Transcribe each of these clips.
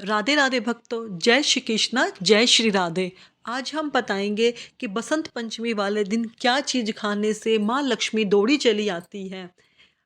राधे राधे भक्तों, जय श्री कृष्णा, जय श्री राधे। आज हम बताएंगे कि बसंत पंचमी वाले दिन क्या चीज खाने से माँ लक्ष्मी दौड़ी चली आती है।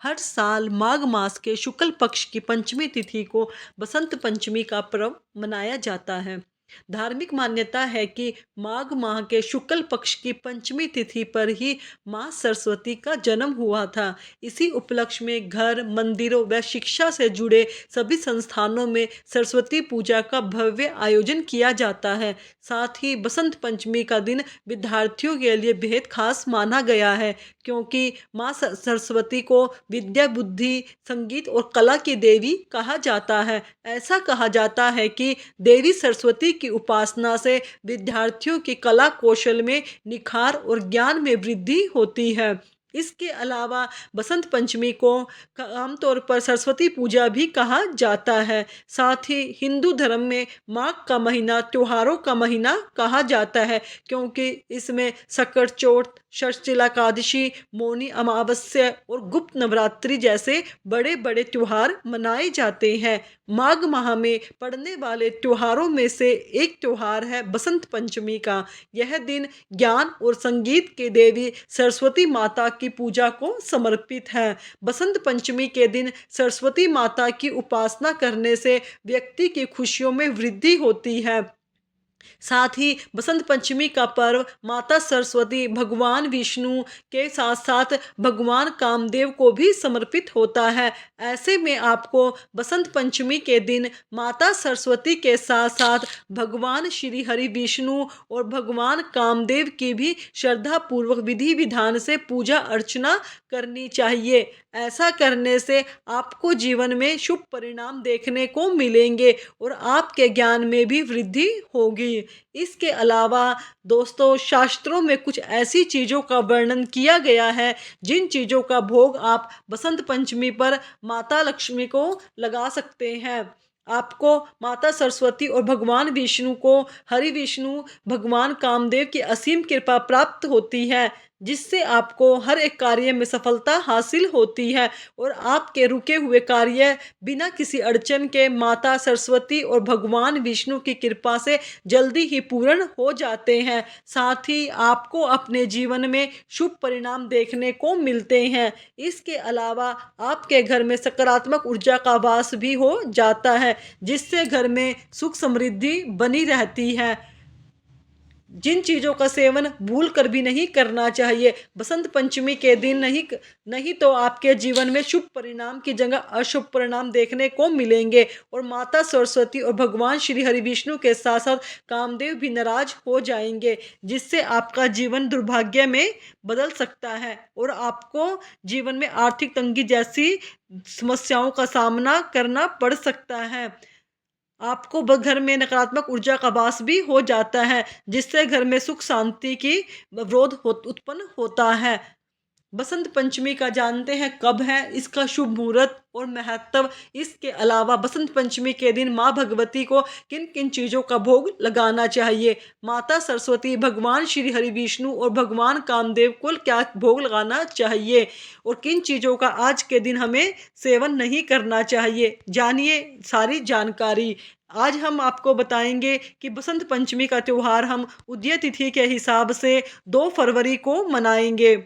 हर साल माघ मास के शुक्ल पक्ष की पंचमी तिथि को बसंत पंचमी का पर्व मनाया जाता है। धार्मिक मान्यता है कि माघ माह के शुक्ल पक्ष की पंचमी तिथि पर ही माँ सरस्वती का जन्म हुआ था। इसी उपलक्ष्य में घर, मंदिरों व शिक्षा से जुड़े सभी संस्थानों में सरस्वती पूजा का भव्य आयोजन किया जाता है। साथ ही बसंत पंचमी का दिन विद्यार्थियों के लिए बेहद खास माना गया है, क्योंकि माँ सरस्वती को विद्या, बुद्धि, संगीत और कला की देवी कहा जाता है। ऐसा कहा जाता है कि देवी सरस्वती की उपासना से विद्यार्थियों की कला कौशल में निखार और ज्ञान में वृद्धि होती है। इसके अलावा बसंत पंचमी को आमतौर पर सरस्वती पूजा भी कहा जाता है। साथ ही हिंदू धर्म में माघ का महीना त्योहारों का महीना कहा जाता है, क्योंकि इसमें सकट चौथ, षष्ठीला एकादशी, मौनी अमावस्या और गुप्त नवरात्रि जैसे बड़े बड़े त्योहार मनाए जाते हैं। माघ माह में पड़ने वाले त्योहारों में से एक त्योहार है बसंत पंचमी का। यह दिन ज्ञान और संगीत के देवी सरस्वती माता की पूजा को समर्पित है। बसंत पंचमी के दिन सरस्वती माता की उपासना करने से व्यक्ति की खुशियों में वृद्धि होती है। साथ ही बसंत पंचमी का पर्व माता सरस्वती, भगवान विष्णु के साथ साथ भगवान कामदेव को भी समर्पित होता है। ऐसे में आपको बसंत पंचमी के दिन माता सरस्वती के साथ साथ भगवान श्री हरि विष्णु और भगवान कामदेव की भी श्रद्धा पूर्वक विधि विधान से पूजा अर्चना करनी चाहिए। ऐसा करने से आपको जीवन में शुभ परिणाम देखने को मिलेंगे और आपके ज्ञान में भी वृद्धि होगी। इसके अलावा दोस्तों, शास्त्रों में कुछ ऐसी चीज़ों का वर्णन किया गया है जिन चीज़ों का भोग आप बसंत पंचमी पर माता लक्ष्मी को लगा सकते हैं। आपको माता सरस्वती और भगवान विष्णु को, हरि विष्णु, भगवान कामदेव की असीम कृपा प्राप्त होती है, जिससे आपको हर एक कार्य में सफलता हासिल होती है और आपके रुके हुए कार्य बिना किसी अड़चन के माता सरस्वती और भगवान विष्णु की कृपा से जल्दी ही पूर्ण हो जाते हैं। साथ ही आपको अपने जीवन में शुभ परिणाम देखने को मिलते हैं। इसके अलावा आपके घर में सकारात्मक ऊर्जा का वास भी हो जाता है, जिससे घर में सुख समृद्धि बनी रहती है। जिन चीज़ों का सेवन भूल कर भी नहीं करना चाहिए बसंत पंचमी के दिन, नहीं तो आपके जीवन में शुभ परिणाम की जगह अशुभ परिणाम देखने को मिलेंगे और माता सरस्वती और भगवान श्री हरि विष्णु के साथ साथ कामदेव भी नाराज हो जाएंगे, जिससे आपका जीवन दुर्भाग्य में बदल सकता है और आपको जीवन में आर्थिक तंगी जैसी समस्याओं का सामना करना पड़ सकता है। आपको घर में नकारात्मक ऊर्जा का वास भी हो जाता है, जिससे घर में सुख शांति की उत्पन्न होता है। बसंत पंचमी का जानते हैं कब है, इसका शुभ मुहूर्त और महत्व। इसके अलावा बसंत पंचमी के दिन माँ भगवती को किन किन चीज़ों का भोग लगाना चाहिए, माता सरस्वती, भगवान श्री हरि विष्णु और भगवान कामदेव को क्या भोग लगाना चाहिए और किन चीज़ों का आज के दिन हमें सेवन नहीं करना चाहिए, जानिए सारी जानकारी। आज हम आपको बताएंगे कि बसंत पंचमी का त्यौहार हम उदय तिथि के हिसाब से 2 फरवरी को मनाएंगे।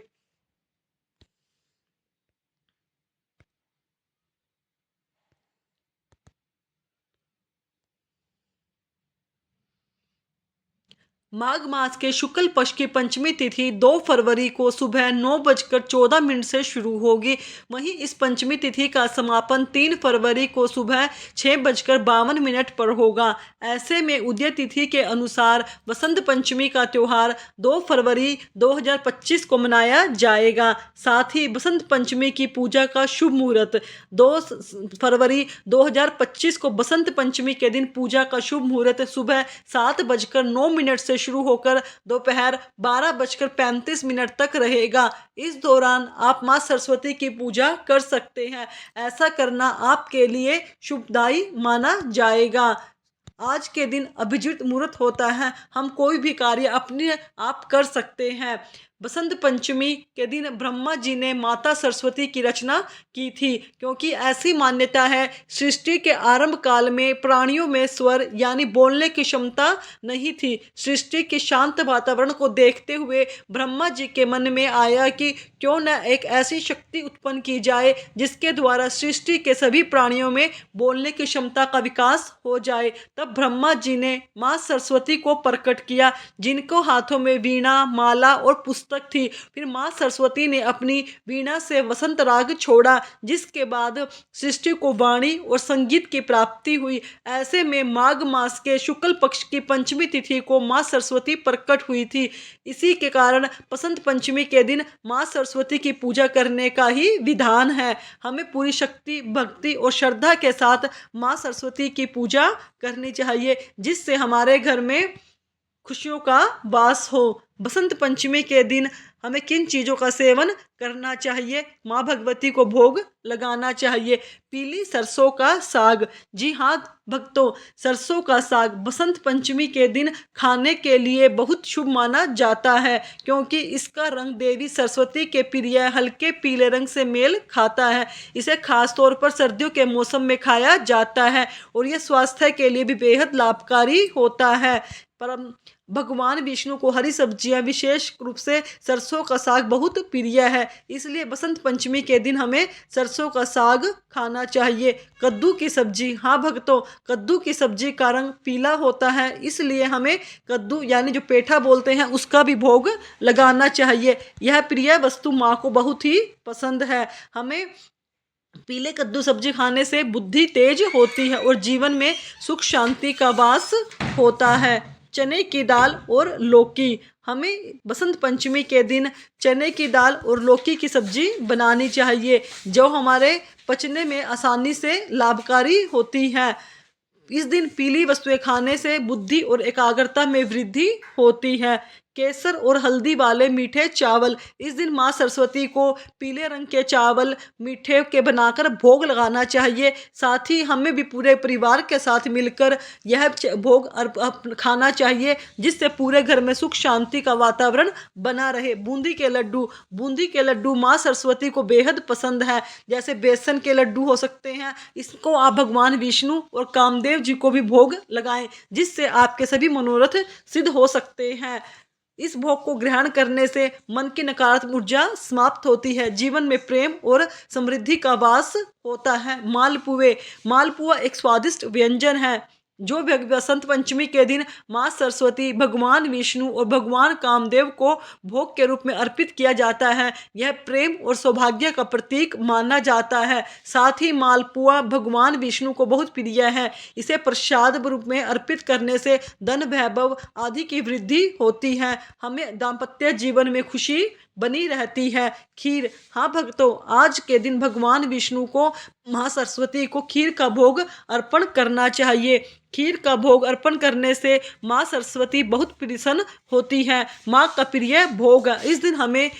माघ मास के शुक्ल पक्ष की पंचमी तिथि 2 फरवरी को सुबह 9:14 से शुरू होगी। वहीं इस पंचमी तिथि का समापन 3 फरवरी को सुबह 6:52 पर होगा। ऐसे में उदय तिथि के अनुसार बसंत पंचमी का त्यौहार 2 फरवरी 2025 को मनाया जाएगा। साथ ही बसंत पंचमी की पूजा का शुभ मुहूर्त 2 फरवरी 2025 को बसंत पंचमी के दिन पूजा का शुभ मुहूर्त सुबह 7:09 से शुरू होकर दोपहर 12:35 तक रहेगा। इस दौरान आप माँ सरस्वती की पूजा कर सकते हैं। ऐसा करना आपके लिए शुभदायी माना जाएगा। आज के दिन अभिजित मुहूर्त होता है, हम कोई भी कार्य अपने आप कर सकते हैं। बसंत पंचमी के दिन ब्रह्मा जी ने माता सरस्वती की रचना की थी, क्योंकि ऐसी मान्यता है सृष्टि के आरंभ काल में प्राणियों में स्वर यानी बोलने की क्षमता नहीं थी। सृष्टि के शांत वातावरण को देखते हुए ब्रह्मा जी के मन में आया कि क्यों न एक ऐसी शक्ति उत्पन्न की जाए जिसके द्वारा सृष्टि के सभी प्राणियों में बोलने की क्षमता का विकास हो जाए। तब ब्रह्मा जी ने माँ सरस्वती को प्रकट किया, जिनको हाथों में वीणा, माला और पुस्तक थी। फिर माँ सरस्वती ने अपनी वीणा से वसंत राग छोड़ा, जिसके बाद सृष्टि को वाणी और संगीत की प्राप्ति हुई। ऐसे में माघ मास के शुक्ल पक्ष की पंचमी तिथि को माँ सरस्वती प्रकट हुई थी। इसी के कारण बसंत पंचमी के दिन माँ सरस्वती की पूजा करने का ही विधान है। हमें पूरी शक्ति, भक्ति और श्रद्धा के साथ माँ सरस्वती की पूजा करनी चाहिए, जिससे हमारे घर में खुशियों का वास हो। बसंत पंचमी के दिन हमें किन चीज़ों का सेवन करना चाहिए? माँ भगवती को भोग लगाना चाहिए। पीली सरसों का साग। जी हाँ भक्तों, सरसों का साग बसंत पंचमी के दिन खाने के लिए बहुत शुभ माना जाता है, क्योंकि इसका रंग देवी सरस्वती के प्रिय हल्के पीले रंग से मेल खाता है। इसे खास तौर पर सर्दियों के मौसम में खाया जाता है और यह स्वास्थ्य के लिए भी बेहद लाभकारी होता है। परम भगवान विष्णु को हरी सब्जियां, विशेष रूप से सरसों का साग बहुत प्रिय है, इसलिए बसंत पंचमी के दिन हमें सरसों का साग खाना चाहिए। कद्दू की सब्जी। हाँ भक्तों, कद्दू की सब्जी का रंग पीला होता है, इसलिए हमें कद्दू यानी जो पेठा बोलते हैं उसका भी भोग लगाना चाहिए। यह प्रिय वस्तु माँ को बहुत ही पसंद है। हमें पीले कद्दू सब्जी खाने से बुद्धि तेज होती है और जीवन में सुख शांति का वास होता है। चने की दाल और लौकी। हमें बसंत पंचमी के दिन चने की दाल और लौकी की सब्जी बनानी चाहिए, जो हमारे पचने में आसानी से लाभकारी होती है। इस दिन पीली वस्तुएं खाने से बुद्धि और एकाग्रता में वृद्धि होती है। केसर और हल्दी वाले मीठे चावल। इस दिन माँ सरस्वती को पीले रंग के चावल मीठे के बनाकर भोग लगाना चाहिए। साथ ही हमें भी पूरे परिवार के साथ मिलकर यह भोग खाना चाहिए, जिससे पूरे घर में सुख शांति का वातावरण बना रहे। बूंदी के लड्डू। बूंदी के लड्डू माँ सरस्वती को बेहद पसंद है। जैसे बेसन के लड्डू हो सकते हैं, इसको आप भगवान विष्णु और कामदेव जी को भी भोग लगाएं, जिससे आपके सभी मनोरथ सिद्ध हो सकते हैं। इस भोग को ग्रहण करने से मन की नकारात्मक ऊर्जा समाप्त होती है, जीवन में प्रेम और समृद्धि का वास होता है। मालपुए। मालपुआ एक स्वादिष्ट व्यंजन है जो बसंत पंचमी के दिन माँ सरस्वती, भगवान विष्णु और भगवान कामदेव को भोग के रूप में अर्पित किया जाता है। यह प्रेम और सौभाग्य का प्रतीक माना जाता है। साथ ही मालपुआ भगवान विष्णु को बहुत प्रिय है। इसे प्रसाद रूप में अर्पित करने से धन, वैभव आदि की वृद्धि होती है। हमें दाम्पत्य जीवन में खुशी बनी रहती है। खीर। हाँ भक्तों, आज के दिन भगवान विष्णु को, माँ सरस्वती को खीर का भोग अर्पण करना चाहिए। खीर का भोग अर्पण करने से माँ सरस्वती बहुत प्रसन्न होती है। माँ का प्रिय भोग। इस दिन हमें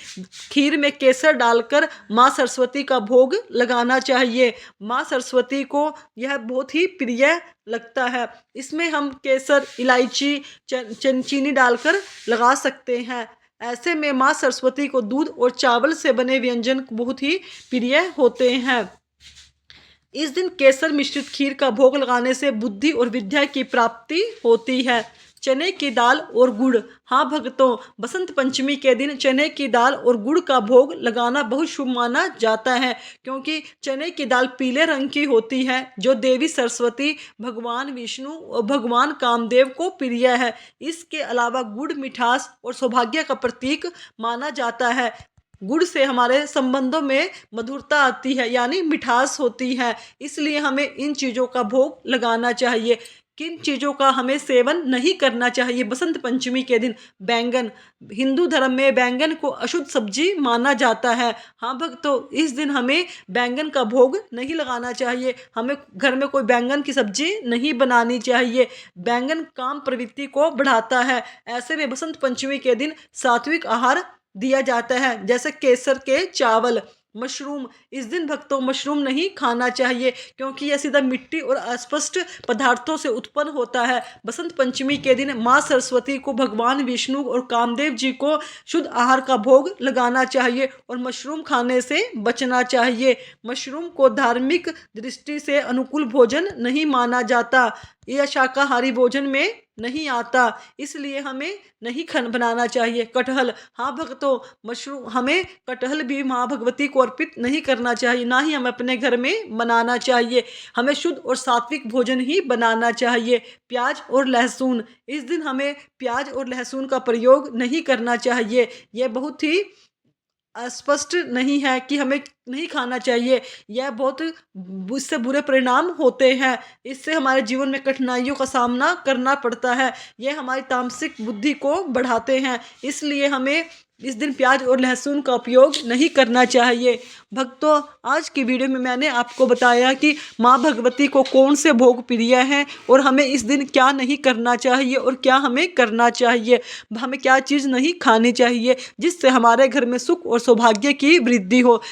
खीर में केसर डालकर माँ सरस्वती का भोग लगाना चाहिए। माँ सरस्वती को यह बहुत ही प्रिय लगता है। इसमें हम केसर, इलायची, चीनी डालकर लगा सकते हैं। ऐसे में माँ सरस्वती को दूध और चावल से बने व्यंजन बहुत ही प्रिय होते हैं। इस दिन केसर मिश्रित खीर का भोग लगाने से बुद्धि और विद्या की प्राप्ति होती है। चने की दाल और गुड़। हाँ भक्तों, बसंत पंचमी के दिन चने की दाल और गुड़ का भोग लगाना बहुत शुभ माना जाता है, क्योंकि चने की दाल पीले रंग की होती है, जो देवी सरस्वती, भगवान विष्णु और भगवान कामदेव को प्रिय है। इसके अलावा गुड़ मिठास और सौभाग्य का प्रतीक माना जाता है। गुड़ से हमारे संबंधों में मधुरता आती है, यानी मिठास होती है, इसलिए हमें इन चीज़ों का भोग लगाना चाहिए। किन चीज़ों का हमें सेवन नहीं करना चाहिए बसंत पंचमी के दिन? बैंगन। हिंदू धर्म में बैंगन को अशुद्ध सब्जी माना जाता है। हाँ भक्तों, इस दिन हमें बैंगन का भोग नहीं लगाना चाहिए। हमें घर में कोई बैंगन की सब्जी नहीं बनानी चाहिए। बैंगन काम प्रवृत्ति को बढ़ाता है। ऐसे में बसंत पंचमी के दिन सात्विक आहार दिया जाता है, जैसे केसर के चावल, मशरूम, इस दिन भक्तों मशरूम नहीं खाना चाहिए क्योंकि यह सीधा मिट्टी और अस्पष्ट पदार्थों से उत्पन्न होता है। बसंत पंचमी के दिन माँ सरस्वती को, भगवान विष्णु और कामदेव जी को शुद्ध आहार का भोग लगाना चाहिए और मशरूम खाने से बचना चाहिए। मशरूम को धार्मिक दृष्टि से अनुकूल भोजन नहीं माना जाता, यह शाकाहारी भोजन में नहीं आता, इसलिए हमें नहीं बनाना चाहिए। कटहल, हाँ भक्तों, मशरूम, हमें कटहल भी माँ भगवती को अर्पित नहीं करना चाहिए, ना ही हमें अपने घर में बनाना चाहिए। हमें शुद्ध और सात्विक भोजन ही बनाना चाहिए। प्याज और लहसुन, इस दिन हमें प्याज और लहसुन का प्रयोग नहीं करना चाहिए। यह बहुत ही स्पष्ट नहीं है कि हमें नहीं खाना चाहिए। यह बहुत इससे बुरे परिणाम होते हैं। इससे हमारे जीवन में कठिनाइयों का सामना करना पड़ता है। यह हमारी तामसिक बुद्धि को बढ़ाते हैं, इसलिए हमें इस दिन प्याज और लहसुन का उपयोग नहीं करना चाहिए। भक्तों, आज की वीडियो में मैंने आपको बताया कि माँ भगवती को कौन से भोग प्रिय हैं और हमें इस दिन क्या नहीं करना चाहिए और क्या हमें करना चाहिए। हमें क्या चीज़ नहीं खानी चाहिए जिससे हमारे घर में सुख और सौभाग्य की वृद्धि हो।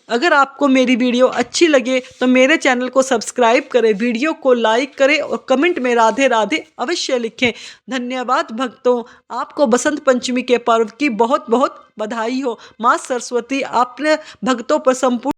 अगर आपको मेरी वीडियो अच्छी लगे तो मेरे चैनल को सब्सक्राइब करें, वीडियो को लाइक करें और कमेंट में राधे राधे अवश्य लिखें। धन्यवाद भक्तों, आपको बसंत पंचमी के पर्व की बहुत बहुत बधाई हो। माँ सरस्वती आपने भक्तों पर संपूर्ण